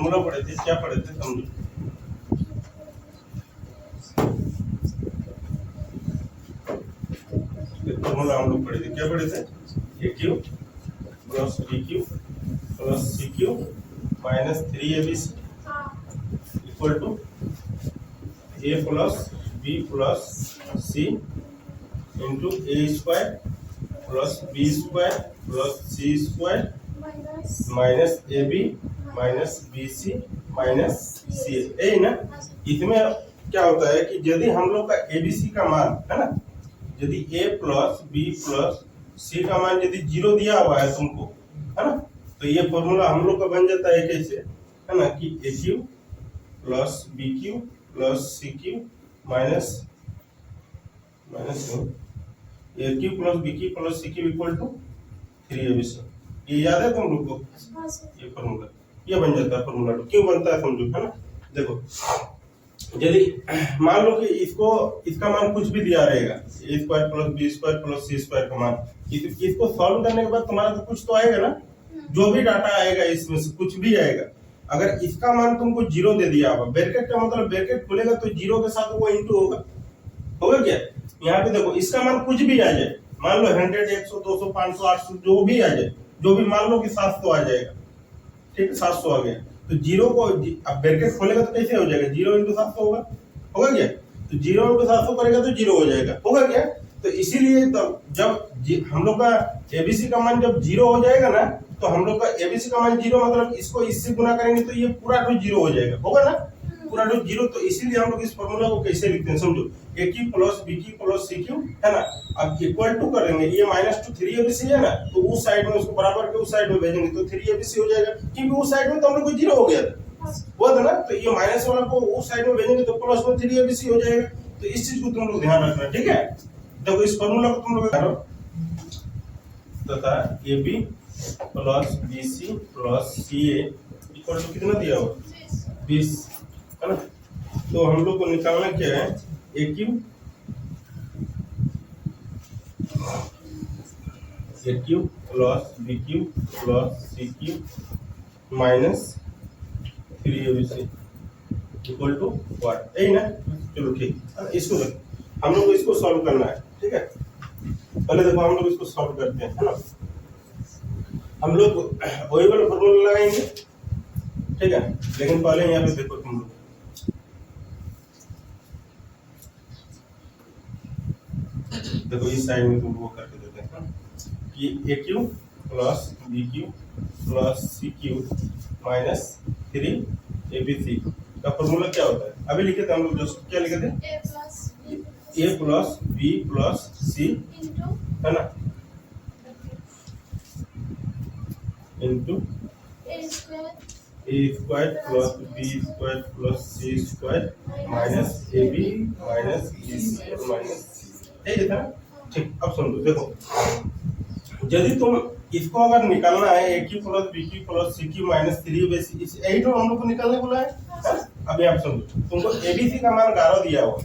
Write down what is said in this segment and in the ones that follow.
Formula पढ़े थे, क्या पढ़े थे समझो। फॉर्मूला हम लोग पढ़े थे, क्या पढ़े थे, a cube plus B cube plus C cube minus 3abc equal to a plus B plus c into A square plus B square plus C square minus A B minus B C minus c. यही ना, इसमें क्या होता है कि यदि हम लोग का एबीसी का मान है ना, यदि ए प्लस बी प्लस सी का मान यदि 0 दिया हुआ है तुमको, है ना, तो ये फॉर्मूला हम लोग का बन जाता है कैसे, है ना, कि a cube plus B cube plus C cube minus a cube plus B cube plus C cube equal to 3abc। ये याद है तुम लोग को, ये फॉर्मूला ये बन जाता है फॉर्मूला। तो क्यों बनता है समझो, है ना। देखो यदि मान लो कि इसका मान कुछ भी दिया रहेगा, a square plus B square plus C square का मान, इसको सॉल्व करने के बाद तुम्हारा तो कुछ तो आएगा ना, जो भी डाटा आएगा इसमें से कुछ भी आएगा। अगर इसका मान तुमको 0 दे दिया होगा, ब्रैकेट का मतलब ब्रैकेट खुलेगा तो 0 के साथ वो इंटू होगा क्या। यहाँ पे देखो इसका मान कुछ भी आ जाए, मान लो 100 100 200 500 800 जो भी आ जाए, जो भी मान लो कि 700 आ जाएगा, ठीक, 700 आ गया, तो 0 को अब ब्रैकेट खोलेगा तो कैसे हो जाएगा, 0 इंटू 700 होगा क्या। तो 0 इंटू 700 करेगा तो 0 हो जाएगा, होगा क्या। तो इसीलिए तो जब हम लोग का एबीसी का मान जब 0 हो जाएगा ना, तो हम लोग का एबीसी का मान 0 मतलब इसको इससे गुना करेंगे तो ये पूरा टू 0 हो जाएगा, होगा ना, पूरा टू 0। तो इसीलिए हम लोग इस फॉर्मूला को कैसे लिखते हैं समझो, a cube plus B cube plus C cube, है ना, अब इक्वल टू करेंगे, ये माइनस टू 3abc है ना, तो उस साइड में उसको बराबर के उस साइड में भेजेंगे तो 3abc हो जाएगा, क्योंकि उस साइड में तो हम लोग को 0 हो गया था, हुआ था ना, तो ये माइनस वाला को उस साइड में भेजेंगे तो प्लस में 3abc हो जाएगा। तो इस चीज को तुम लोग ध्यान रखना, ठीक है। देखो इस फॉर्मूला को तुम लोग करो, तथा ab plus bc plus ca equal to कितना दिया हो 20, है ना। तो हम लोग को निकालना क्या है, ए cube plus B cube plus C cube minus 3abc equal to what, यही ना। चलो ठीक है, इसको देखो हम लोग को इसको सॉल्व करना है, ठीक है। पहले देखो हम लोग इसको सॉल्व करते हैं, है ना। हम लोग वही वाला फॉर्मूला लगाएंगे, ठीक है, लेकिन पहले यहाँ पे देखो तुम लोग, देखो इस साइड में तुम लोग करके देते हैं कि a cube plus B cube plus C cube minus 3abc का फॉर्मूला क्या होता है, अभी लिखे थे हम लोग, जो क्या लिखे थे, A plus B plus C, है ना, into A square plus B square plus C square minus A B minus B square minus, यही था, ठीक। अब समझो, देखो यदि तुम इसको अगर निकालना है ए cube plus B cube plus सी क्यू माइनस 3abc, यही तो हम लोग को निकालने बोला है। अभी आप समझो, तुमको एबीसी का मान 11 दिया हुआ,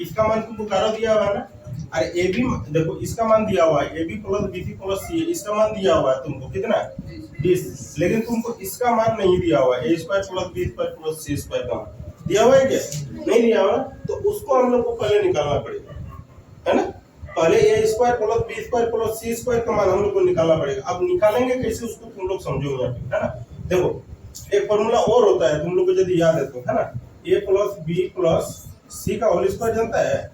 इसका मान तुमको 11 दिया हुआ है ना, अरे ए बी देखो इसका मान दिया हुआ है, a B plus B C plus c, इसका मान दिया हुआ है तुमको कितना 20, लेकिन तुमको इसका मान नहीं दिया हुआ है, ए square plus B square plus सी स्क्वायर का मान दिया हुआ है क्या, नहीं दिया हुआ, तो उसको हम लोग को पहले निकालना पड़ेगा, है ना। पहले a square plus B square plus C square का मान हम लोग को निकालना पड़ेगा। अब निकालेंगे कैसे उसको तुम लोग समझो यहाँ पे, है ना। देखो एक फॉर्मूला और होता है तुम लोग को यदि याद है तो, है ना, ए प्लस बी प्लस सी का होल स्क्वायर जानता है,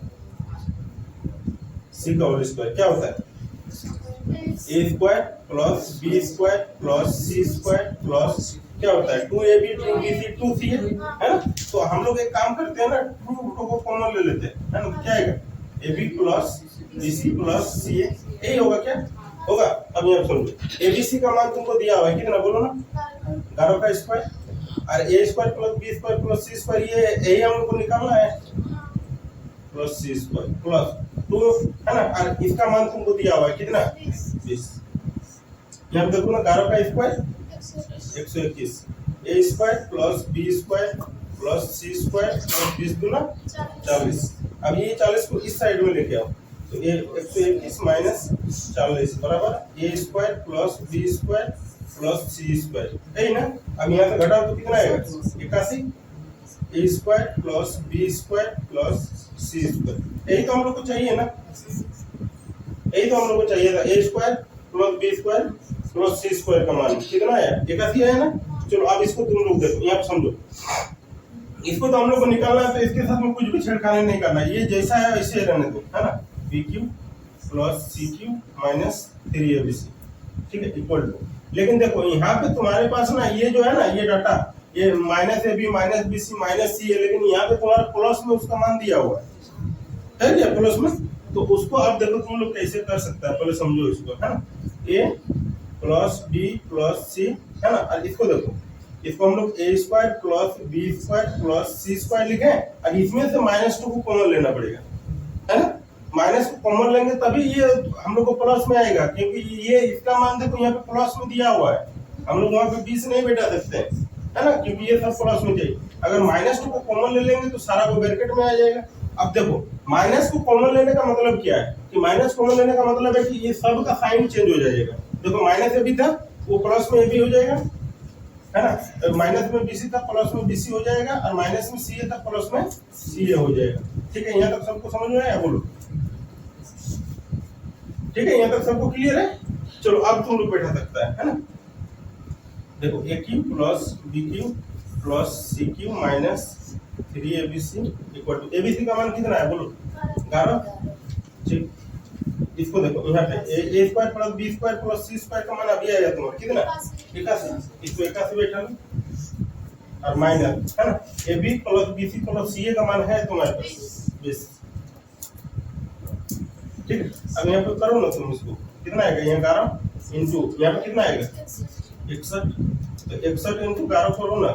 सी का होल स्क्वायर क्या होता है, ए square plus B square plus सी स्क्वायर प्लस क्या होता है 2ab 2bc 2ca, है ना। तो हम लोग एक काम करते हैं ना, 2 को कॉमन ले लेते हैं, है ना, क्या आएगा ab plus bc plus ca, यही होगा क्या होगा। अब यहाँ समझो, abc का मान तुमको दिया हुआ है कितना बोलो ना, 11 का स्क्वायर, और a square plus b square plus c square, ये यही हम लोग को निकालना है, प्लस सी स्क्वायर प्लस 2, है ना, और इसका मान तुमको दिया हुआ है कितना 20। यहाँ पे देखो ना, 11 का square 121, A square plus B square plus C square plus 20 दूना 40। अब ये 40 को इस साइड में लेके आओ, तो ये 121 माइनस 40 बराबर A square plus B square plus C square, है ना। अब यहाँ से घटाओ तो कितना आएगा 81 A square plus B square plus C square. यही तो हम लोग को चाहिए ना, यही तो हम लोग को चाहिए था। A square plus B square plus C square का मान कितना है 81 है ना। चलो अब इसको तुम लोग देखो, यहाँ पे समझो, इसको तो हम लोग को निकालना है, तो इसके साथ में कुछ भी छेड़खानी नहीं करना, ये जैसा है वैसे रहने दो, है ना। बी क्यू प्लस सी क्यू माइनस 3abc, ठीक है, इक्वल टू। लेकिन देखो यहाँ पे तुम्हारे पास ना ये जो है ना, ये डाटा, ये minus A B minus B C minus C है, लेकिन यहाँ पे तुम्हारा प्लस में उसका मान दिया हुआ है क्या प्लस में। तो उसको अब देखो तुम लोग कैसे कर सकते हैं, पहले समझो इसको, है ना। A plus B plus C, है ना। और इसको देखो, इसको हम लोग A square plus B square plus C square लिखे, और इसमें से -2 को कॉमन लेना पड़ेगा, है ना। माइनस को कॉमन लेंगे तभी ये हम लोग को प्लस में आएगा, क्योंकि ये इसका मान देखो यहाँ पे प्लस में दिया हुआ है, हम लोग वहाँ पे 20 नहीं बैठा सकते हैं, है ना, क्योंकि ये सब प्लस में चाहिए। अगर -2 को कॉमन ले लेंगे तो सारा वो ब्रैकेट में आ जाएगा। अब देखो माइनस को कॉमन लेने का मतलब क्या है, कि माइनस कॉमन लेने का मतलब है कि ये सब का साइन चेंज हो जाएगा। देखो माइनस ए भी था वो प्लस में ए भी हो जाएगा, है ना। माइनस में बीसी था प्लस में बीसी हो जाएगा, और माइनस में सी ए था प्लस में सी ए हो जाएगा। ठीक है, यहाँ तक सबको समझ में आया, बोलो। ठीक है, यहाँ तक सबको क्लियर है। चलो अब तुम लोग बैठा सकता है ना। देखो A cube plus B cube plus C cube minus 3abc equal to, ABC का मान कितना है बोलो 11। ठीक, इसको देखो यहाँ पे A square plus B square plus C square का मान अभी आएगा तुम्हारा कितना 81, इसको 81 बैठा लो और माइनस, है ना। A B plus B C plus C A का मान है तुम्हारे पास 20। ठीक, अब यहाँ पे करो ना तुम, इसको कितना आएगा यहाँ 11 इंटू यहाँ पे कितना आएगा 61, तो 61 इंटू 11 करो ना,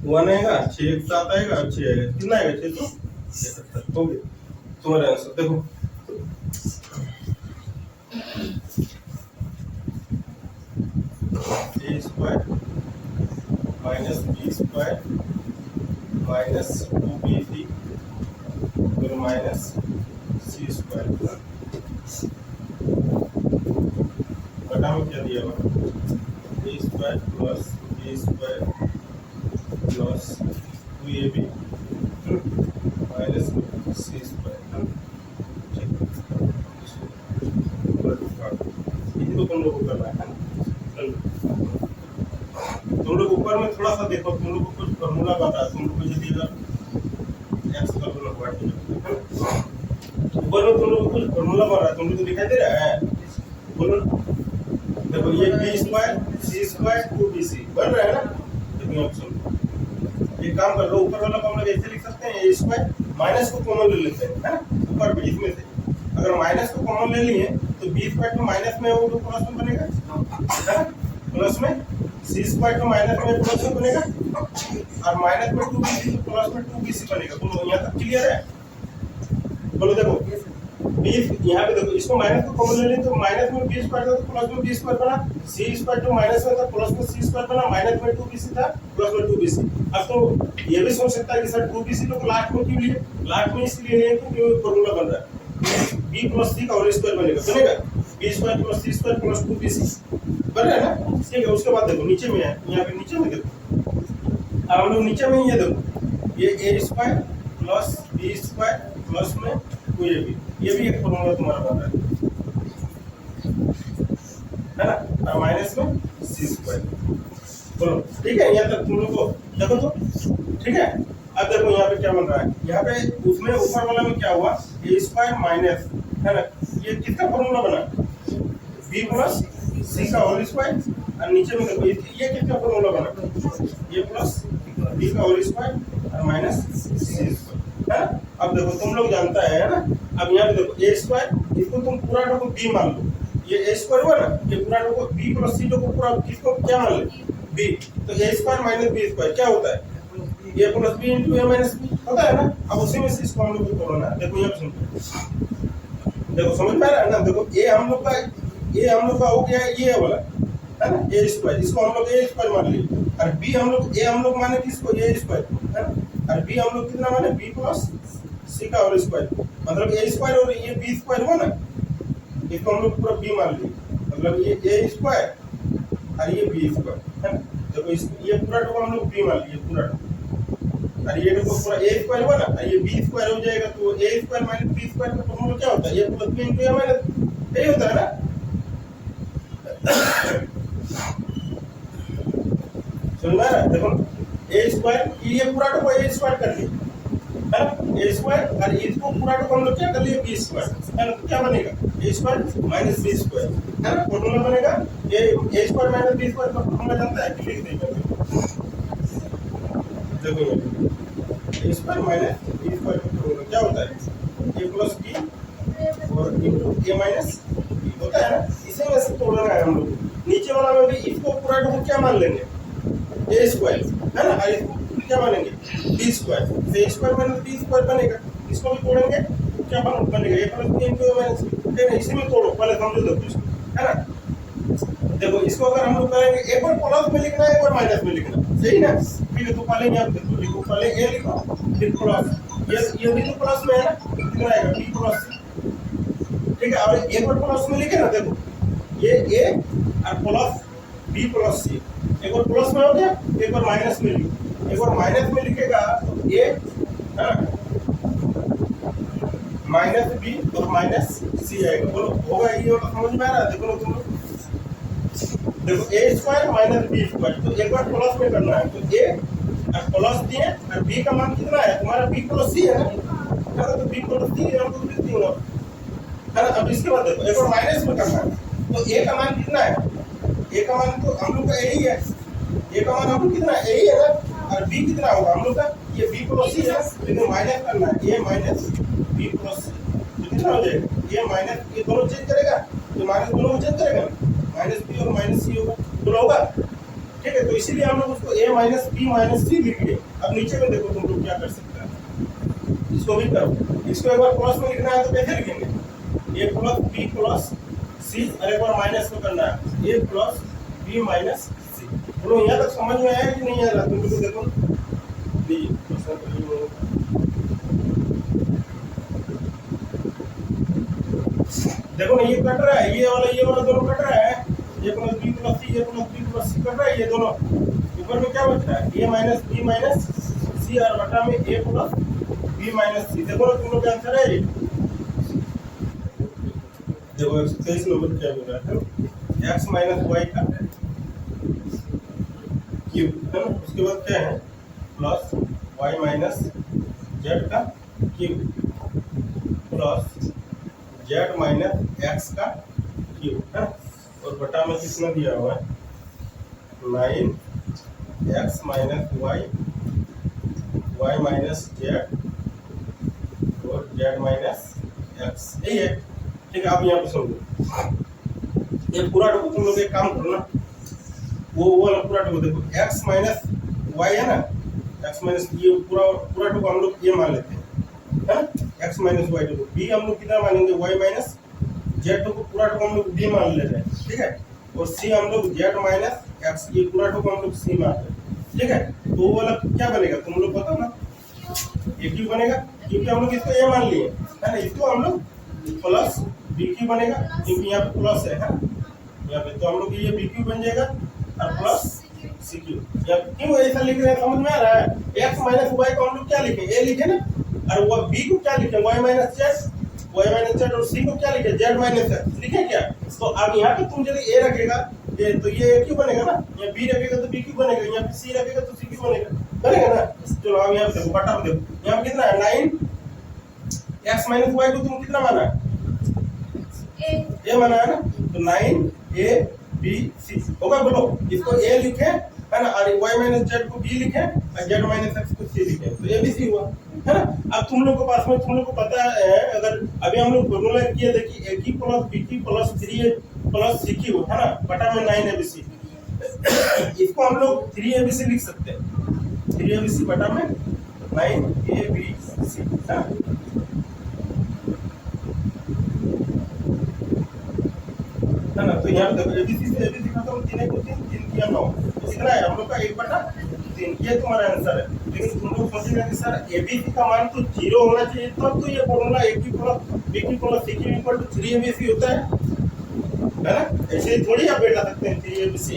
1 आएगा, 6 7 आएगा, 6 आएगा, कितना आएगा 677 हो गया तुम्हारा आंसर। देखो A square minus B square minus 2bc फिर माइनस सी स्क्वायर, बटा में क्या दिया हुआ A square plus B square plus 2ab minus C square. तो तुम लोग को करना है, तुम लोग ऊपर में थोड़ा सा देखो, तुम लोग को कुछ फॉर्मूला बता, तुम लोग को यदि एक्स का ऊपर में तुम लोग को कुछ फॉर्मूला बन रहा है, तुम लोग को दिखाई दे रहा है, बोलो। देखो ये बी स्क्वायर सी स्क्वायर 2bc बन रहा है ना। देखो ऑप्शन एक काम कर लो, ऊपर वाला को हम लोग ऐसे लिख सकते हैं ए स्क्वायर, माइनस को कॉमन ले लेते हैं, है ना। ऊपर में इसमें से अगर माइनस को कॉमन ले लिए तो बी स्क्वायर में माइनस में वो प्लस में बनेगा, है ना। प्लस में सी स्क्वायर तो माइनस में प्लस में बनेगा, और माइनस में 2bc तो प्लस में 2bc बनेगा। बोलो यहाँ तक क्लियर है, बोलो। देखो बी यहाँ पे देखो, इसको माइनस को कॉमन ले लें तो माइनस में बी स्क्वायर था तो प्लस में बी स्क्वायर बना, सी स्क्वायर तो माइनस में था प्लस में सी स्क्वायर बना, माइनस में 2bc था प्लस में 2bc। अब तो ये भी सोच सकता है कि सर 2bc तो लास्ट में क्यों लिए, लास्ट में इसलिए लिए क्योंकि फॉर्मूला बन रहा है b प्लस c का होल स्क्वायर बनेगा b square plus c square plus 2bc बन रहा है ना। ठीक है, उसके बाद देखो नीचे में है, यहाँ पे नीचे में देखो, अब हम लोग नीचे में ये देखो ये A square plus B square plus में 2ab, ये भी एक फॉर्मूला तुम्हारा बन रहा है ना, और माइनस में सी स्क्वायर। बोलो ठीक है, यहाँ तक तुम लोग को देखो तो ठीक है। अब देखो यहाँ पे क्या बन रहा है, यहाँ पे उसमें ऊपर वाला में क्या हुआ ए स्क्वायर माइनस, है ना, ये किसका फॉर्मूला बना बी प्लस सी का होल स्क्वायर, और नीचे में देखो ये किसका फॉर्मूला बना ये प्लस बी का होल स्क्वायर और माइनस सी स्क्वायर, है ना। अब देखो तुम लोग जानता है ना। अब यहाँ पे देखो ए स्क्वायर, इसको तुम पूरा को बी मान लो, ये ए स्क्वायर हुआ ना, ये पूरा को बी प्लस सी को पूरा किसको क्या मान ले बी, तो ए स्क्वायर माइनस बी स्क्वायर क्या होता है ए प्लस बी इंटू ए माइनस बी होता है ना। अब उसी में से इसको हम लोग को तोड़ना है। देखो यहाँ देखो समझ में आ रहा है ना। देखो ए हम लोग का हो गया ये वाला, है ना, ए स्क्वायर, इसको हम लोग ए स्क्वायर मान लिए, और बी हम लोग ए हम लोग माने किसको ए स्क्वायर, है ना, और बी हम लोग कितना माने बी प्लस सी का होल स्क्वायर, मतलब ए स्क्वायर और ये बी स्क्वायर हुआ ना, इसको हम लोग पूरा बी मान लिए, मतलब ये ए स्क्वायर और ये बी स्क्वायर है ना। देखो इस ये पूरा को हम लोग बी मान लिए पूरा, और ये देखो पूरा ए स्क्वायर हुआ ना, और ये बी स्क्वायर हो जाएगा, तो ए स्क्वायर माइनस बी स्क्वायर का फॉर्मूला क्या होता है, ए प्लस बी इनटू ए माइनस, यही होता है ना। सुनना है, देखो ए स्क्वायर, ये पूरा को ए स्क्वायर कर लिए है ना, ए स्क्वायर, और इसको पूरा को हम लोग क्या कर लिए बी स्क्वायर है ना, तो क्या बनेगा ए स्क्वायर माइनस बी स्क्वायर है ना, फॉर्मूला बनेगा ए स्क्वायर माइनस बी स्क्वायर का फॉर्मूला जानता है, लिख देंगे। देखो ये A square minus B square का फॉर्मूला क्या होता है, ए प्लस बी और इनटू ए माइनस बी होता है ना, इसे में से तोड़ना है हम लोग, नीचे वाला में भी इसको पूरा को क्या मान लेंगे ए स्क्वायर है ना, और इसको क्या मानेंगे बी स्क्वायर, तो ए स्क्वायर माइनस बी स्क्वायर बनेगा, इसको भी तोड़ेंगे क्या बनेगा ए प्लस बी इनटू ए माइनस बी, इसी में तोड़ो पहले समझो, देखो इसको है ना। देखो इसको अगर हम लोग करेंगे एक बार प्लस में लिखना है एक बार माइनस में लिखना, सही ना, ठीक है। तो पहले यहाँ पे लिखो, पहले ए लिखो फिर प्लस, ये भी तो प्लस में है ना, कितना आएगा बी प्लस सी, ठीक है। और एक बार प्लस में लिखे ना, देखो ये ए और प्लस बी प्लस सी, एक बार प्लस में हो गया, एक बार माइनस में लिखो, एक बार माइनस में लिखेगा तो ए है ना माइनस बी और माइनस सी आएगा, बोलो होगा ये वाला, समझ में आ रहा है। देखो तुम लोग देखो A square minus B square, तो एक बार प्लस में करना है, तो ए और प्लस दिए और बी का मान कितना है तुम्हारा, बी प्लस सी है ना, तो बी प्लस सी है तो बी होगा है ना। अब इसके बाद देखो एक बार माइनस में करना है, तो ए का मान कितना है, ए का मान तो हम लोग का यही है, ए का मान हम लोग कितना है यही है ना, और बी कितना होगा हम लोग का, ये बी प्लस सी है, लेकिन माइनस करना है ए माइनस बी प्लस सी, तो कितना हो जाएगा ए माइनस, ये दोनों चेंज करेगा, तो माइनस दोनों को चेंज करेगा, माइनस बी और माइनस सी होगा, तो होगा, ठीक है। तो इसीलिए हम लोग उसको ए माइनस बी माइनस सी लिख लिए। अब नीचे में देखो तुम लोग क्या कर सकते हैं, इसको भी करो, इसको एक बार प्लस में लिखना है तो कैसे लिखेंगे, ए प्लस बी प्लस सी, और एक बार माइनस में करना है ए प्लस बी माइनस सी। बोलो यहाँ तक समझ में आया कि नहीं आ रहा, तुम लोग देखो लीजिए देखो ना, ये कट रहा है, ये वाला दोनों कट रहा है, ये प्लस बी प्लस सी, ये प्लस बी प्लस सी कट रहा है, ये दोनों ऊपर में क्या बच रहा है ए माइनस बी माइनस सी, और बटा में ए प्लस बी माइनस सी। देखो ना तुम लोग का आंसर है ये, देखो 123 नंबर क्या मिल रहा है, एक्स माइनस वाई का क्यूब है ना, उसके बाद क्या है प्लस वाई माइनस जेड का cube plus Z minus X का क्यूब है, और बटा में कितना दिया हुआ है 9 X minus Y, Y minus Z और जेड माइनस एक्स, यही है, ठीक है। आप यहाँ पे समझो, ये पूरा टुकड़ा तुम लोग एक काम करो ना, वो वाला पूरा टुकड़ा देखो, एक्स माइनस वाई है ना, एक्स माइनस ये पूरा टुकड़ा हम लोग ये मान लेते हैं है ना, एक्स माइनस वाई टुकड़ा, बी हम लोग कितना मानेंगे वाई माइनस जेड टुकड़ा, पूरा टुकड़ा हम लोग बी मान ले रहे हैं, ठीक है। और सी हम लोग जेड माइनस एक्स, ये पूरा टुकड़ा हम लोग सी मान रहे हैं, ठीक है। तो वो वाला क्या बनेगा तुम लोग बताओ ना, ये क्यों बनेगा, क्योंकि हम लोग इसको ए मान लिए है ना, इसको हम लोग प्लस बी क्यू बनेगा, क्योंकि यहाँ पे प्लस है यहाँ पे, तो हम लोग ये बी क्यू बन जाएगा और प्लस सी क्यू। क्यों ऐसा लिख रहे हैं समझ में आ रहा है, एक्स माइनस वाई को हम लोग क्या लिखे ए लिखे ना, और वो बी को क्या लिखे वाई माइनस जेड, और सी को क्या लिखे जेड माइनस एक्स लिखे क्या। तो अब यहाँ पे तुम यदि ए रखेगा तो ये ए क्यू बनेगा ना, यहाँ बी रखेगा तो बी क्यू बनेगा, यहाँ पे सी रखेगा तो सी क्यू बनेगा ना। चलो अब यहाँ पे देखो बटा में देखो, यहाँ पे कितना है 9 एक्स माइनस वाई को तुम कितना माना है ए माना है ना, तो 9 ए बी सी होगा, बोलो इसको ए लिखे है ना, और y माइनस जेड को बी लिखे और z माइनस एक्स को सी लिखे, तो ए बी सी हुआ है ना। अब तुम लोग के पास में तुम लोग को पता है, अगर अभी हम लोग फॉर्मूला किए देखिए ए की प्लस बी की प्लस 3a प्लस सी की है ना, बटा में 9 ए बी सी, इसको हम लोग 3 ए बी सी लिख सकते हैं, 3 ए बी सी बटा में 9 ए बी सी है ना। है ना, तो यहाँ देखो एबीसी से एबीसी खत्म, 3 को 3 3 किया 9, कितना है हम लोग का 1 बटा 3 ये तुम्हारा आंसर है। लेकिन तुम लोग सोचेंगे कि सर एबीसी का मान तो 0 होना चाहिए तब तो ये formula A cube plus B cube plus C cube equal to 3 ABC होता है ना? ऐसे थोड़ी आप बैठा सकते हैं 3 एबीसी।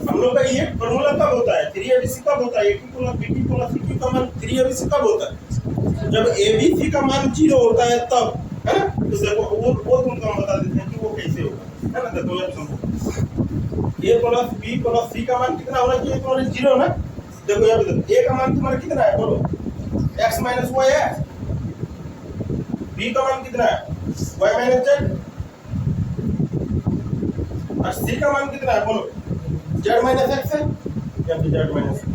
हम लोग का ये फॉर्मूला कब होता है? 3 एबीसी कब होता है? ए cube plus B cube plus सी क्यू का मान 3 एबीसी कब होता है? जब एबीसी का मान 0 होता है तब, है ना? तो देखो वो तुमको हम बता देते हैं कि वो कैसे होगा, है ना? देखो यार समझो, ए प्लस बी प्लस सी का मान कितना होना चाहिए तुम्हारे? 0 ना। देखो यहाँ पे देखो, ए का मान तुम्हारा कितना है बोलो? x माइनस वाई है। बी का मान कितना है? y minus Z. और सी का मान कितना है बोलो? z माइनस एक्स है या फिर z माइनस एक्स।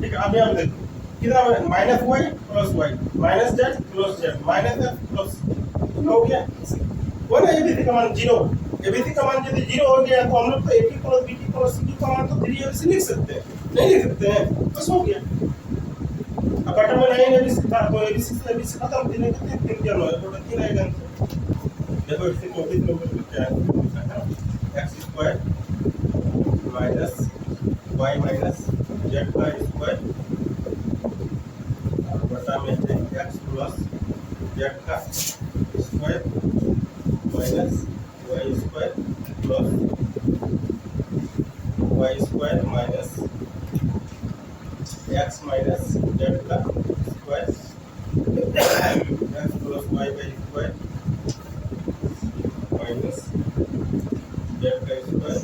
ठीक है, अब यहाँ पे देखो कितना minus Y plus Y minus Z plus Z minus X plus हो गया। वो ना एबीसी का मान 0। एबीसी का मान यदि 0 हो गया तो हम लोग तो ए की प्लस बी की प्लस सी का मान तो 3 एबीसी लिख सकते हैं, नहीं लिख सकते हैं? बस हो गया। अब बटन में नहीं एबीसी था तो एबीसी से एबीसी खत्म। 3 कितने 3 क्या है टोटल 3 आएगा। देखो इससे कोई नंबर क्या है? x square minus y minus z का स्क्वायर बटा में है x प्लस z का square minus y square plus y square minus x minus z का स्क्वायर x प्लस y का स्क्वायर माइनस z का square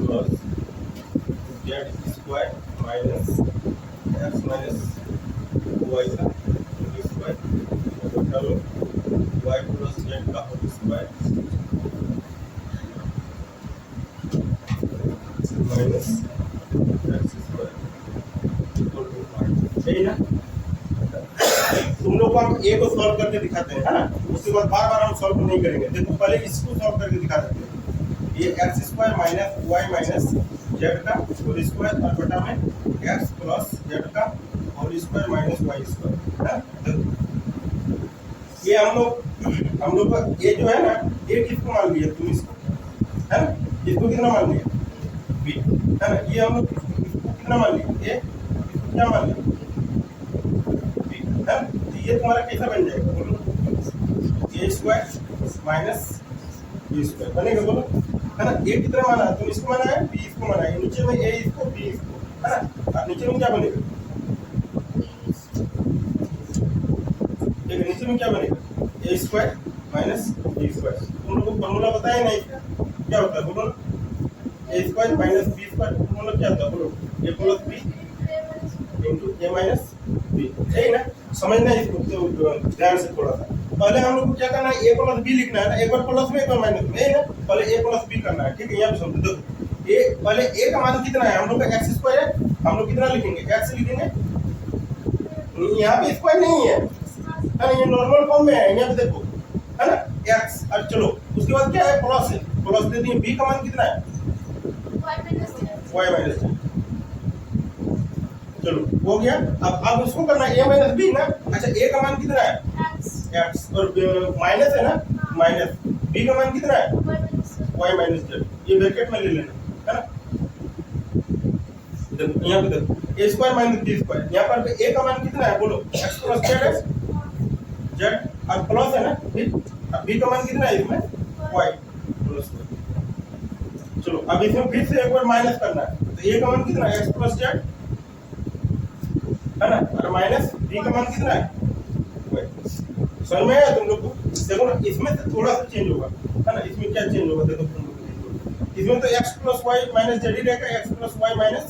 plus z square minus x minus y का square बटा लो y प्लस z का whole square minus x square equal to 5। सही ना? तुम लोग को हम ए को सॉल्व करके दिखाते हैं, है ना? उसके बाद बार बार हम सॉल्व नहीं करेंगे। देखो पहले इसको सॉल्व करके दिखा देते हैं। ये x square minus y minus z का होल स्क्वायर और बटा में x प्लस z का whole square minus y square, है ना? ये हम लोग का ये जो है ना, ये किसको मान लिया तुम इसको, है ना? इसको कितना मान लिया? b, है ना? ये हम लोग इसको कितना मान लिया? a, इसको क्या मान लिया? b, है ना? तो ये तुम्हारा कैसा बन जाएगा बोलो? a square minus b square बनेगा बोलो, है ना? a कितना माना है? तुम इसको माना है, b इसको माना है। नीचे में a इसको b इसको, है ना? और नीचे में क्या बनेगा? नीचे में क्या बनेगा? a square minus b square. तुम लोग को फॉर्मूला बताया नहीं इसका क्या होता है बोलो? a square minus b square formula क्या होता है बोलो? a plus b into a minus b। सही ना? समझना इसको तो ध्यान से थोड़ा सा। पहले हम लोग को क्या करना है? a प्लस b लिखना है ना, एक बार प्लस में एक बार माइनस में, है ना? पहले a प्लस b करना है। ठीक है, यहाँ पे समझो। देखो a पहले a का मान कितना है? हम लोग का x स्क्वायर है। हम लोग कितना लिखेंगे? x लिखेंगे। यहाँ पे स्क्वायर नहीं है, ये नॉर्मल फॉर्म में है। यहाँ पे देखो, है ना? x। अब चलो उसके बाद क्या है? प्लस है, प्लस दे दिए। b का मान कितना है? y minus z। चलो हो गया। अब उसको करना है a माइनस b ना। अच्छा a का मान कितना है? x और माइनस है ना, माइनस b का मान कितना है? y minus z। ये ब्रैकेट में ले लेना, है ना? देखो यहाँ पे देखो a square minus b square. यहाँ पर a का मान कितना है बोलो? x प्लस z है, z और प्लस है ना b। अब b का मान कितना है इसमें? y plus z। चलो अब इसमें फिर से एक बार माइनस करना है। तो a का मान कितना है? x प्लस z, है ना? और माइनस b का मान कितना है? y। समझ में आया तुम लोग को? देखो ना, इसमें से थोड़ा सा चेंज होगा, है ना? इसमें क्या चेंज होगा देखो तुम लोग। इसमें तो x plus y minus z ही रहेगा, x plus y minus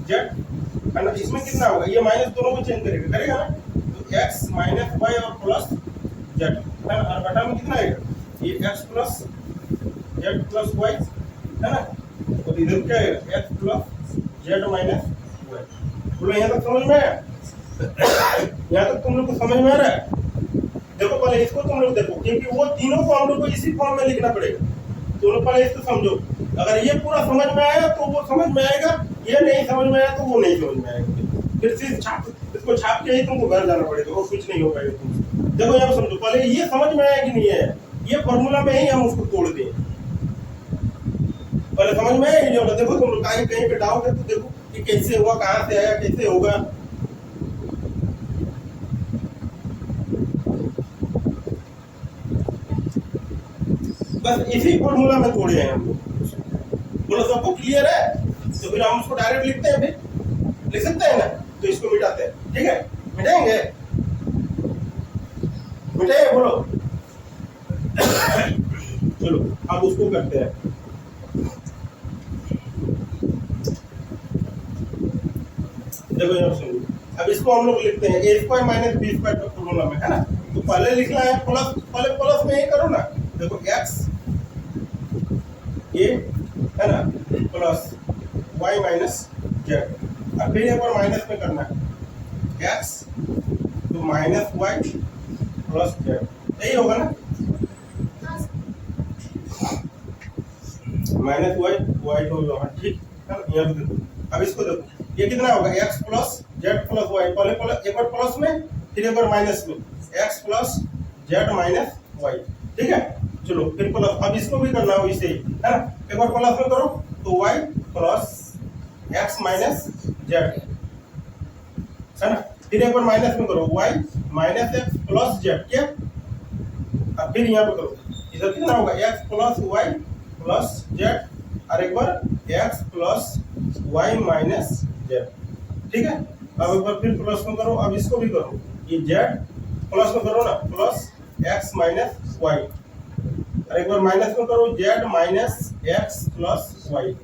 z, है ना? इसमें कितना होगा? ये माइनस दोनों को चेंज करेगा ना? तो x माइनस y और प्लस z, है ना? और बटा में कितना आएगा? ये x plus z plus y, है ना? और इधर क्या है? x plus z minus y। बोलो यहाँ तक समझ में आया? यहाँ तक तुम लोग को समझ में आ रहा है? देखो पहले इसको तुम लोग देखो, क्योंकि वो तीनों को हम लोग को इसी फॉर्म में लिखना पड़ेगा। तुम लोग पहले इसको समझो। अगर ये पूरा समझ में आया तो वो समझ में आएगा, ये नहीं समझ में आया तो वो नहीं समझ में आएगा। फिर से इसको छाप के ही तुमको घर जाना पड़ेगा, और कुछ नहीं हो पाएगा तुमसे। देखो यहाँ समझो, पहले ये समझ में आया कि नहीं है? ये फॉर्मूला में ही हम उसको तोड़ दें। पहले समझ में आया नहीं होगा। देखो तुम लोग कहीं कहीं पे डाउट है तो देखो कि कैसे हुआ, कहाँ से आया, कैसे होगा। बस इसी फॉर्मूला में तोड़े हैं हम लोग। बोलो सबको क्लियर है? तो फिर हम उसको डायरेक्ट लिखते हैं, फिर लिख सकते हैं ना, तो इसको मिटाते हैं। ठीक है, मिटाएंगे, मिटाए बोलो। चलो अब उसको करते हैं। देखो यहाँ सुनिए, अब इसको हम लोग लिखते हैं ए स्क्वायर माइनस बी स्क्वायर का फॉर्मूला में, है ना। तो पहले लिखना है प्लस, पहले प्लस में ये करो ना। देखो एक्स ए है ना प्लस वाई माइनस जेड, अब फिर एक बार माइनस में करना है एक्स तो माइनस वाई प्लस जेड, यही होगा ना। माइनस वाई, वाई तो होगा, ठीक है। यहाँ पे देखो, अब इसको देखो ये कितना होगा, X plus Z plus Y, पहले एक बार प्लस में फिर एक बार माइनस में, X plus Z minus Y, ठीक है। चलो फिर प्लस, अब इसको भी करना हो इसे, है ना। एक बार प्लस में करो तो Y plus X minus Z, है ना। फिर एक बार माइनस में करो Y minus X plus Z, क्या। अब फिर यहाँ पे करो, इधर कितना होगा, X plus Y plus Z, और एक बार X plus Y minus Z, ठीक है। अब एक बार फिर प्लस में करो, अब इसको भी करो, ये जेड प्लस में करो ना, प्लस एक्स माइनस वाई, और एक बार माइनस में करो Z minus X plus Y,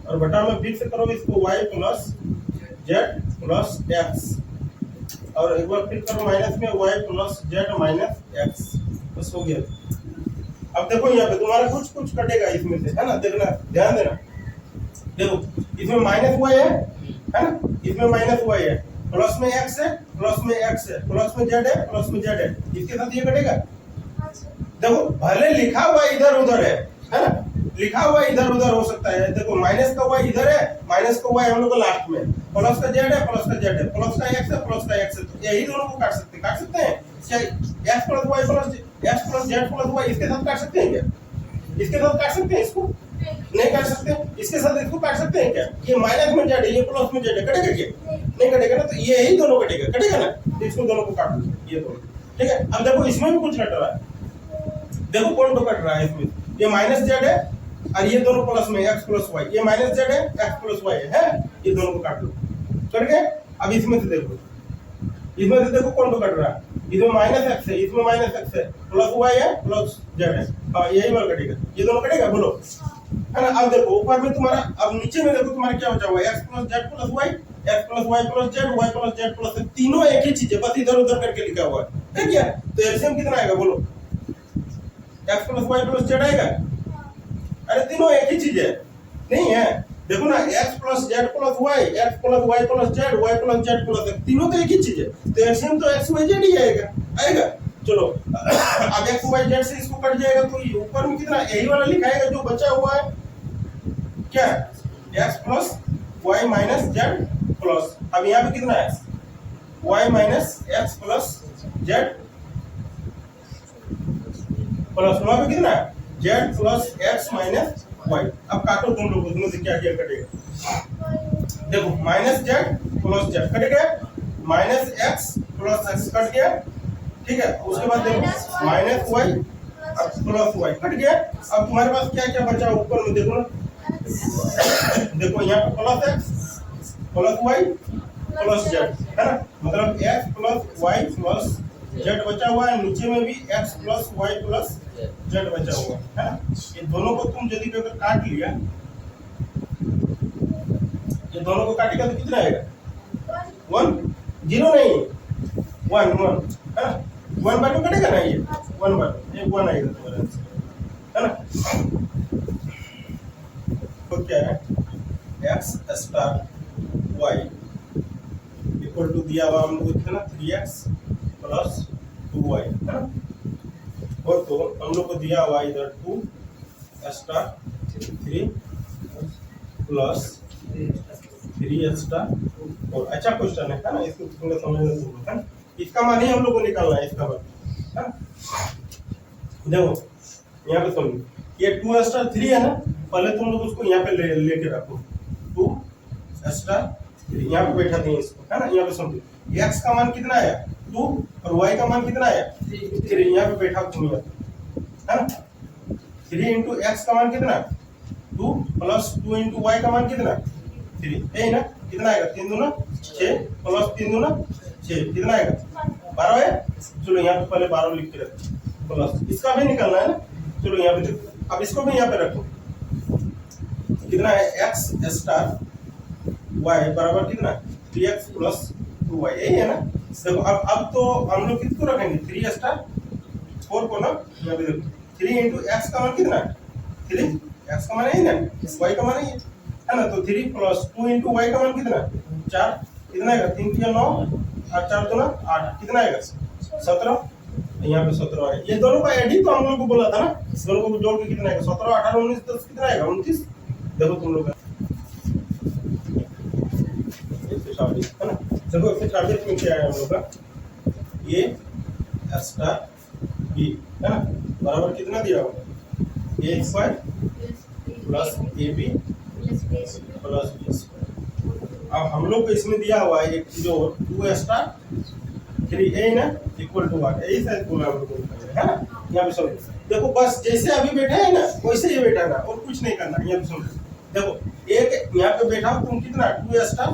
और बटा में फिर से करो इसको Y plus Z plus X, और एक बार फिर करो माइनस में Y plus Z minus X, बस हो गया। अब देखो यहाँ पे तुम्हारा कुछ कुछ कटेगा इसमें से, है ना, देखना ध्यान देना। देखो इसमें माइनस वाई है ना, इसमें माइनस वाई है, प्लस में एक्स है, प्लस में एक्स है, प्लस में जेड है, प्लस में जेड है, इसके साथ ये कटेगा। देखो भले लिखा हुआ इधर उधर है ना, लिखा हुआ इधर उधर हो सकता है। देखो माइनस का वाई इधर है, माइनस का वाई हम लोग को लास्ट में, प्लस का जेड है, प्लस का जेड है, प्लस का एक्स है, प्लस का एक्स है, तो यही दोनों को काट सकते हैं क्या, X plus Y plus X plus Z plus Y, इसके साथ काट सकते हैं क्या, इसके साथ काट सकते हैं, इसको नहीं काट सकते, इसके साथ इसको काट सकते हैं क्या, ये माइनस में जेड है, ये प्लस में जेड है, कटेगा क्या, नहीं कटेगा ना, तो ये यही दोनों कटेगा ना, तो इसको दोनों को काट दो, ये दोनों, ठीक है। अब देखो इसमें भी कुछ कट रहा है, देखो कौन तो कट रहा है इसमें, ये माइनस जेड है और ये दोनों प्लस में एक्स प्लस वाई, ये माइनस जेड है एक्स प्लस वाई है, ये दोनों को काट लो, कट गए। अब इसमें से देखो, इसमें से देखो कौन तो कट रहा है, इसमें माइनस एक्स है, इसमें माइनस एक्स है, प्लस वाई है, प्लस जेड है, हाँ यही वाला कटेगा, ये दोनों कटेगा, बोलो, है ना। अब देखो ऊपर में तुम्हारा, अब नीचे में देखो तुम्हारा क्या बचा हुआ है, X plus Z plus Y, X plus Y plus Z, Y plus Z plus, तीनों एक ही चीज है, बस इधर उधर करके लिखा हुआ है क्या, तो एलसीएम कितना आएगा बोलो, X plus Y plus Z आएगा, अरे तीनों एक ही चीज है, नहीं है, देखो ना, X plus Z plus Y, X plus Y plus Z, Y plus Z plus, तीनों तो एक ही चीज है, तो एलसीएम तो एक्स वाई जेड ही आएगा। चलो अब एक्स वाई जेड से इसको कट जाएगा तो ऊपर में कितना, यही वाला लिखाएगा जो बचा हुआ है, क्या, X plus Y minus Z plus, अब यहाँ पे कितना है, Y minus X plus Z plus, वहां पे कितना है, Z plus X minus Y. अब काटो तुम लोग, उसमें से क्या क्या कटेगा, देखो minus Z plus Z cut गया, minus X plus X cut गया, ठीक है। उसके बाद देखो minus Y plus Y cut गया। अब तुम्हारे पास क्या क्या बचा ऊपर में, देखो ना, देखो यहाँ पे plus X plus Y plus Z, है ना, मतलब X plus Y plus Z बचा हुआ है, नीचे में भी X plus Y plus Z बचा हुआ है ना। ये दोनों को तुम यदि अगर काट लिया, ये दोनों को काटेगा तो कितना आएगा, 1 0 नहीं 1 1, है ना, 1/2 कटेगा ना, ये 1/2, ये 1 आएगा तुम्हारा आंसर, है ना। तो क्या है, X star Y equal to दिया हुआ हम लोग कितना 3x प्लस 2y, है ना, और तो हम लोग को दिया हुआ इधर 2 स्टार 3 प्लस 3 स्टार, और अच्छा क्वेश्चन है ना, इसको थोड़ा समझना जरूरी है, इसका मान ही हम लोग को निकालना है, इसका मान, है ना। देखो यहाँ पे सुनो, ये 2 स्टार 3 है ना, पहले तुम लोग उसको यहाँ पे लेके रखो 2 स्टार 3, यहाँ पे बैठा दें इसको, है ना। यहाँ पे समझो x का मान कितना है 2 और y का मान कितना है 3, यहाँ पे बैठा तुम यहाँ पे, है ना। 3 इंटू एक्स का मान कितना 2 प्लस 2 इंटू वाई का मान कितना 3, यही ना। कितना आएगा 3 दूना 6 प्लस 3 दूना 6, कितना आएगा 12 है। चलो यहाँ पे पहले 12 लिख के रखो, प्लस इसका भी निकालना है ना। चलो यहाँ पे देखो, अब इसको भी यहाँ पे रखो, कितना है एक्स स्टार वाई बराबर कितना 3x प्लस 2y, यही है ना। देखो अब तो हम लोग किसको रखेंगे 3 स्टार 4 को ना। यहाँ पे देखो 3 इंटू एक्स का मान कितना 3, एक्स का मान है ना, y का मान है ना। तो 3 प्लस 2 इंटू वाई का मान कितना 4, कितना आएगा 3 3 9 और 4 2 8, कितना आएगा 17। यहाँ पे 17 आएगा। ये दोनों का एडिंग तो हम लोग को बोला था ना, दोनों को जोड़ के कितना आएगा 17 18 19 10, कितना आएगा 29। देखो तुम लोग है ना। देखो 140 में क्या है हम लोग का ये स्टार बी, है ना, बराबर कितना दिया होगा A square plus A B plus B square. अब हम लोग को इसमें दिया हुआ है एक जो 2 स्टार 3 ए ना इक्वल टू 8, यही शायद बोला हम लोग को, है ना। यहाँ पे समझो, देखो बस जैसे अभी बैठा है ना वैसे ही बैठा ना, और कुछ नहीं करना। यहाँ पे समझो, देखो एक यहाँ पे बैठा तुम कितना 2 स्टार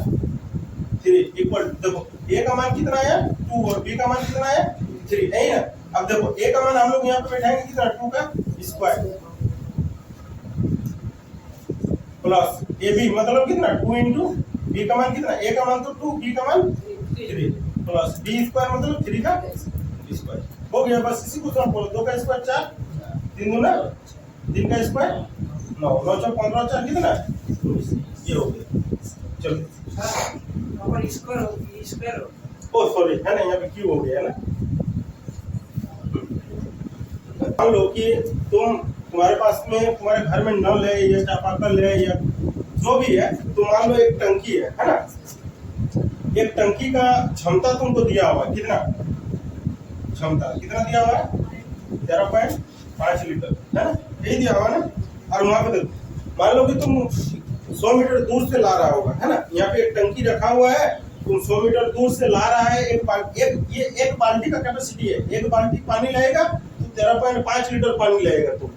3 इक्वल, देखो ए का मान कितना आया 2 और बी का मान कितना आया 3, यही ना। अब देखो ए का मान हम लोग यहाँ पे बैठाएंगे कितना 2 का स्क्वायर प्लस ए बी मतलब कितना 2 इंटू बी का मान कितना, ए का मान तो 2 बी का मान 3 प्लस बी स्क्वायर मतलब 3 का स्क्वायर। हो गया बस, इसी को तुम बोलो 2 का स्क्वायर 4 3 दूना 3 का स्क्वायर 9 9 4 15 4 कितना 19, ये हो गया। चलो ओ सॉरी, है ना, यहाँ पे क्यों हो गया है ना। मान लो कि तुम्हारे पास में तुम्हारे घर में नल है या चापाकल है या जो भी है, तो मान लो एक टंकी है ना। एक टंकी का क्षमता तुमको दिया हुआ कितना, क्षमता कितना दिया हुआ है 13.5 लीटर, है ना, यही दिया हुआ ना। और वहां पे देखो मान लो कि तुम 100 मीटर दूर से ला रहा होगा, है ना। यहाँ पे एक टंकी रखा हुआ है, तुम 100 मीटर दूर से ला रहा है। एक बाल्टी का कैपेसिटी है, एक बाल्टी पानी लाएगा तो 13.5 लीटर पानी लाएगा तुम।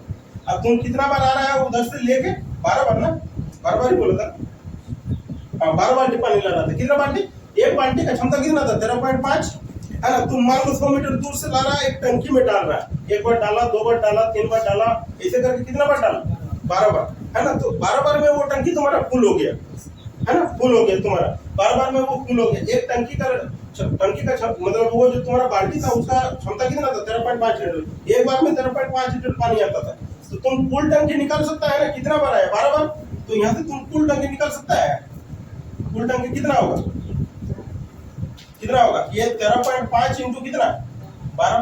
अब तुम कितना बार आ रहा है उधर से लेके 12 बार ना, 12 बार ही बोला था, हाँ 12 बाल्टी पानी ला रहा था। कितना बाल्टी, एक बाल्टी का क्षमता कितना था 13.5, है ना। तुम मान लो 100 मीटर दूर से ला रहा है, एक टंकी में डाल रहा है, एक बार डाला 2 बार डाला 3 बार डाला, ऐसे करके कितना बार डाला 12 बार, है ना। तो 12 बार में वो टंकी तुम्हारा फुल हो गया, है ना, फुल हो गया तुम्हारा 12 बार में वो फुल हो गया। एक टंकी का मतलब वो जो तुम्हारा बाल्टी था उसका क्षमता कितना था 13.5 लीटर, एक बार में 13.5 लीटर पानी आता था। तो तुम फुल टंकी निकाल सकता है ना, कितना बार आया 12 बार, तो यहाँ से तुम फुल टंकी निकाल सकता है। फुल टंकी कितना होगा, कितना होगा ये 13.5 इंटू कितना 12,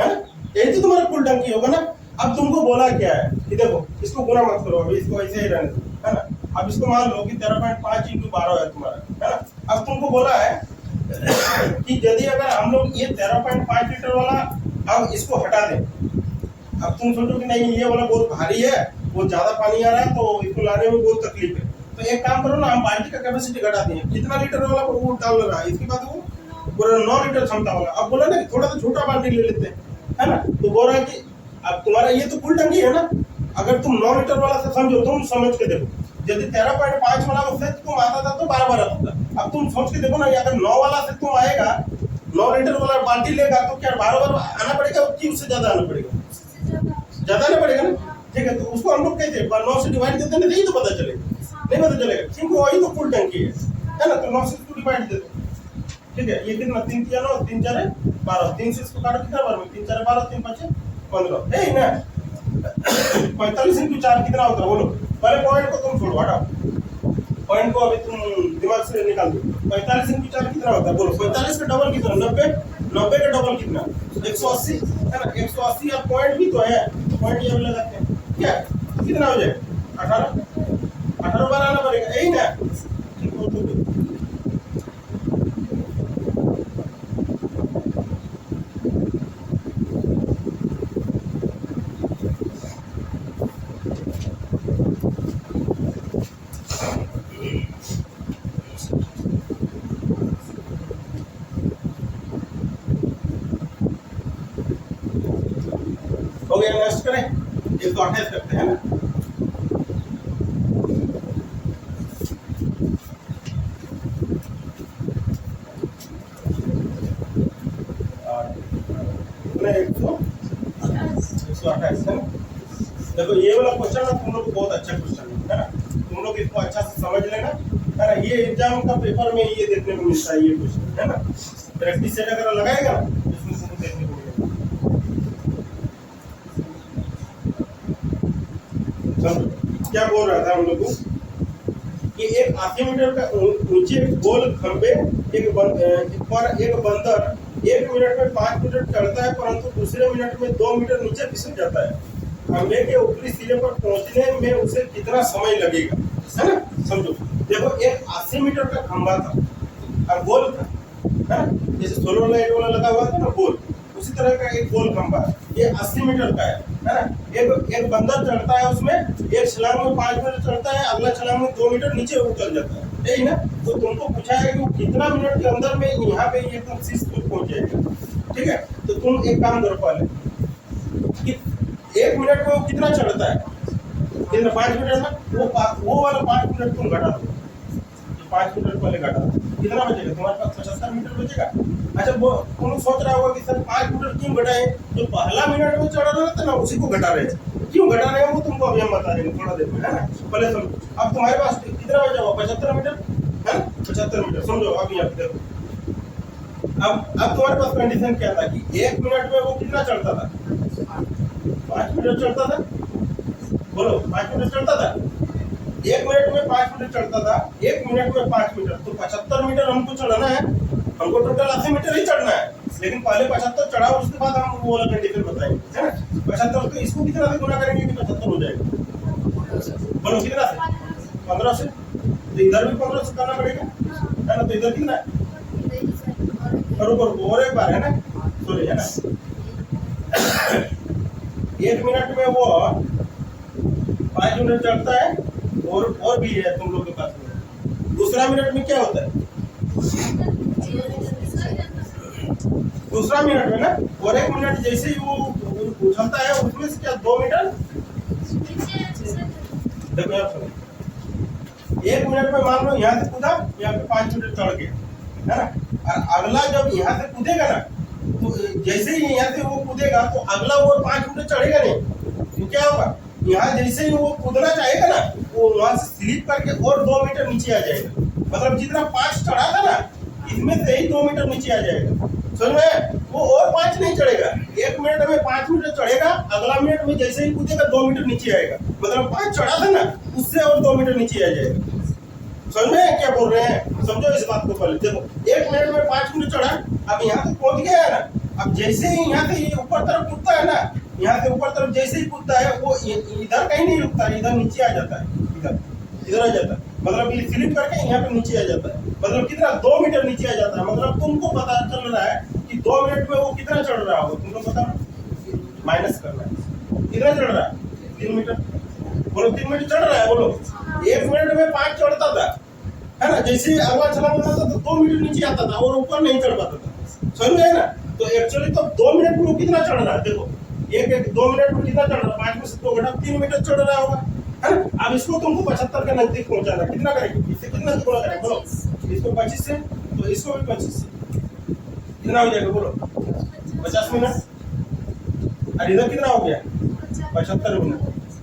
है ना, यही तो तुम्हारा फुल टंकी होगा ना। अब तुमको बोला क्या है कि देखो इसको गुना मत करो, अभी इसको ऐसे ही रहने दो, है ना। अब इसको मान लो कि 13.5 इंटू 12 है तुम्हारा, है ना। अब तुमको बोला है कि यदि अगर हम लोग ये 13.5 लीटर वाला अब इसको हटा दें, अब तुम सोचो कि नहीं ये वाला बहुत भारी है, वो ज्यादा पानी आ रहा है तो इसको लाने में बहुत तकलीफ है, तो एक काम करो ना, हम बाल्टी का कैपेसिटी घटा दें। कितना लीटर वाला वो डाल रहा है, इसके बाद वो पूरा 9 लीटर क्षमता वाला। अब बोला ना कि थोड़ा सा छोटा बाल्टी ले लेते हैं, है ना। तो बोल रहा है कि अब तुम्हारा ये तो फुल टंकी है ना, अगर तुम 9 लीटर वाला से समझो, तुम समझ के देखो, यदि 13.5 वाला से तुम आता था तो 12 बार आता था। अब तुम सोच के देखो ना, अगर 9 वाला से तुम आएगा 9 लीटर वाला बाल्टी लेगा तो क्या 12 बार आना पड़ेगा कि उससे ज्यादा आना पड़ेगा, ज्यादा आना पड़ेगा ना। ठीक है, तो उसको हम लोग कहते हैं 9 से डिवाइड देते हैं, नहीं तो पता चलेगा, नहीं पता चलेगा, क्योंकि वही तो फुल टंकी है ना। तो 9 से इसको डिवाइड दे दो, ठीक है। ये कितना 3 3 9 3 4 12, 3 से इसको काटो कितना बार में 3 4 12 3 5 15, है ना। 45 इंटू 4 कितना होता है बोलो, पहले पॉइंट को तुम छोड़ो, हटाओ पॉइंट को, अभी तुम दिमाग से निकाल दो। 45 इंटू 4 कितना होता है बोलो, 45 का डबल कितना 90, 90 का डबल कितना 180, है ना। 180 या पॉइंट भी तो है, पॉइंट ये लगाते हैं, क्या कितना हो जाएगा 18 बार आना पड़ेगा, यही ना। 128 करते हैं ना। कितना 128 है ना। देखो ये वाला क्वेश्चन ना तुम लोग बहुत अच्छा क्वेश्चन है ना, तुम लोग इसको अच्छा से समझ लेना है ना। ये एग्जाम का पेपर में ये देखने को मिलता है, ये क्वेश्चन है ना। प्रैक्टिस सेट अगर लगाएगा ना इसमें तुमको देखने को मिलेगा। क्या बोल रहा था हम लोग को कि एक 80 मीटर का ऊंचे गोल खंबे एक बंदर 1 मिनट में 5 मीटर चढ़ता है, परंतु दूसरे मिनट में 2 मीटर नीचे फिसल जाता है। खंबे के ऊपरी सिरे पर पहुंचने में उसे कितना समय लगेगा, है ना। समझो, देखो एक 80 मीटर का खंबा था और गोल था, है ना। जैसे सोलर लाइट वाला लगा हुआ था ना गोल, उसी तरह का एक गोल खंबा है, ये 80 मीटर का है ना। एक बंदर चढ़ता है, उसमें एक छलांग में 5 मीटर चढ़ता है, अगला छलांग में 2 मीटर नीचे उतर जाता है, यही ना। तो तुमको पूछा है कि वो कितना मिनट के अंदर में यहाँ पे एकदम शीर्ष पर पहुंच जाएगा, ठीक है। तो तुम एक काम करो, पहले 1 मिनट में वो कितना चढ़ता है, कितना 5 मीटर में, वो वाला 5 मिनट तुम घटा दो, 5 मीटर पहले घटा दो, कितना बचेगा तुम्हारे पास? 75 मीटर बचेगा। अच्छा, वो तुम सोच रहा होगा कि सर 5 मीटर क्यों घटाए, जो पहला मिनट में चढ़ रहा था ना उसी को घटा रहे थे, क्यों घटा रहे हैं वो तुमको अभी हम बता देंगे थोड़ा देर में, है ना। पहले समझो, अब तुम्हारे पास कितना बचा हुआ? 75 मीटर है ना, 75 मीटर। समझो अब यहाँ पे देखो, अब तुम्हारे पास कंडीशन क्या था कि 1 मिनट में वो कितना चढ़ता था? 5 मीटर चढ़ता था, बोलो 5 मीटर चढ़ता था। 1 मिनट में 5 मीटर चढ़ता था, 1 मिनट में 5 मीटर, तो 75 मीटर हमको चढ़ना है, हमको टोटल 80 मीटर ही चढ़ना है, लेकिन पहले 75 चढ़ा, उसके बाद हम वो वाला कंडीशन बताएंगे, है ना। 75 तो इसको कितना से गुना करेंगे कि 75 हो जाएगा? बोलो कितना से? 15 से। तो इधर भी 15 से करना पड़ेगा, है ना। तो इधर कितना है? बरोबर और एक बार, है ना, सॉरी, है ना। 1 मिनट में वो 5 मिनट चढ़ता है, और भी है तुम लोग के पास में। दूसरा मिनट में क्या होता है? दूसरा मिनट में ना, और 1 मिनट जैसे ही वो उछलता है उसमें से क्या 2 मीटर, देखो यहाँ सुनो, 1 मिनट में मान लो यहाँ से कूदा, यहाँ पे 5 मीटर चढ़ गया, है ना। और अगला जब यहाँ से कूदेगा ना, तो जैसे ही यहाँ से वो कूदेगा तो अगला वो 5 मीटर चढ़ेगा नहीं, तो क्या होगा? यहाँ जैसे ही वो कूदना चाहेगा ना, वो वहां से स्लिप करके और 2 मीटर नीचे आ जाएगा। मतलब जितना 5 चढ़ा था ना, इसमें से ही 2 मीटर नीचे आ जाएगा, समझ में। वो और 5 नहीं चढ़ेगा, 1 मिनट में 5 मीटर चढ़ेगा, अगला मिनट में जैसे ही कूदेगा 2 मीटर नीचे आएगा। मतलब 5 चढ़ा था ना, उससे और 2 मीटर नीचे आ जाएगा। समझ में क्या बोल रहे हैं? समझो इस बात को पहले। देखो 1 मिनट में 5 मीटर चढ़ा, अब यहाँ से पहुंच गया है ना। अब जैसे ही यहाँ से ऊपर तरफ कूदता है ना, यहाँ से ऊपर तरफ जैसे ही कूदता है, वो इधर कहीं नहीं रुकता है, इधर नीचे आ जाता है, इधर आ जाता है। मतलब ये स्लिप करके यहाँ पे नीचे आ जाता है। मतलब कितना? 2 मीटर नीचे आ जाता है। मतलब तुमको पता चल रहा है कि 2 मिनट में वो कितना चढ़ रहा होगा, तुमको पता माइनस करना है। कितना चढ़ रहा है? 3 मीटर। बोलो 3 मीटर चढ़ रहा है, बोलो। 1 मिनट में 5 चढ़ता था, है ना। जैसे अगला छलांग लगाता था तो 2 मीटर नीचे आता था और ऊपर नहीं चढ़ पाता था, समझ में, है ना। तो एक्चुअली तो 2 मिनट में वो कितना चढ़ रहा है, देखो 2 मिनट में कितना चढ़ रहा है? 5 में से 2 घटा 3 मीटर चढ़ रहा होगा, है ना। अब इसको तुमको 75 के नजदीक पहुंचाना, कितना करेंगे? इससे कितना गुणा करेंगे, बोलो। इसको 25 से, तो इसको भी 25 से, कितना हो जाएगा, बोलो? 50 मिनट। और इधर कितना हो गया? 75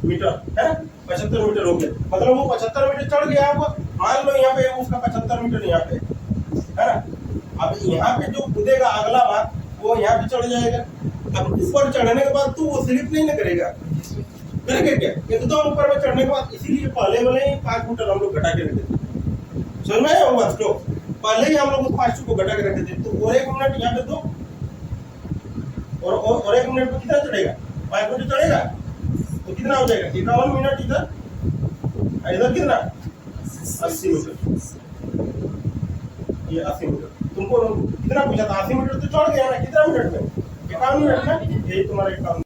मीटर, है ना। 75 मीटर हो गया, मतलब वो 75 मीटर चढ़ गया होगा। मान लो यहाँ पे उसका 75 मीटर यहाँ पे, है ना। अब यहाँ पे जो कूदेगा अगला बार, वो यहाँ पे चढ़ जाएगा। अब ऊपर चढ़ने के बाद तू वो स्लिप नहीं ना करेगा, करेगा क्या? एकदम ऊपर में चढ़ने के बाद, इसीलिए पहले वाले ही 5 मीटर हम लोग घटा के रखते थे, समझ में आया वो बात को? पहले ही हम लोग उस 5 को घटा के रखते थे। तो और 1 मिनट यहाँ पे दो, और 1 मिनट में कितना चढ़ेगा? 5 मीटर चढ़ेगा, तो कितना हो जाएगा? 51 मिनट इधर, इधर कितना? 80 मीटर। ये 80 मीटर तुमको कितना पूछा था? 80 मीटर तो चढ़ गया ना, कितना मिनट में? 51 मिनट में, यही तुम्हारा 51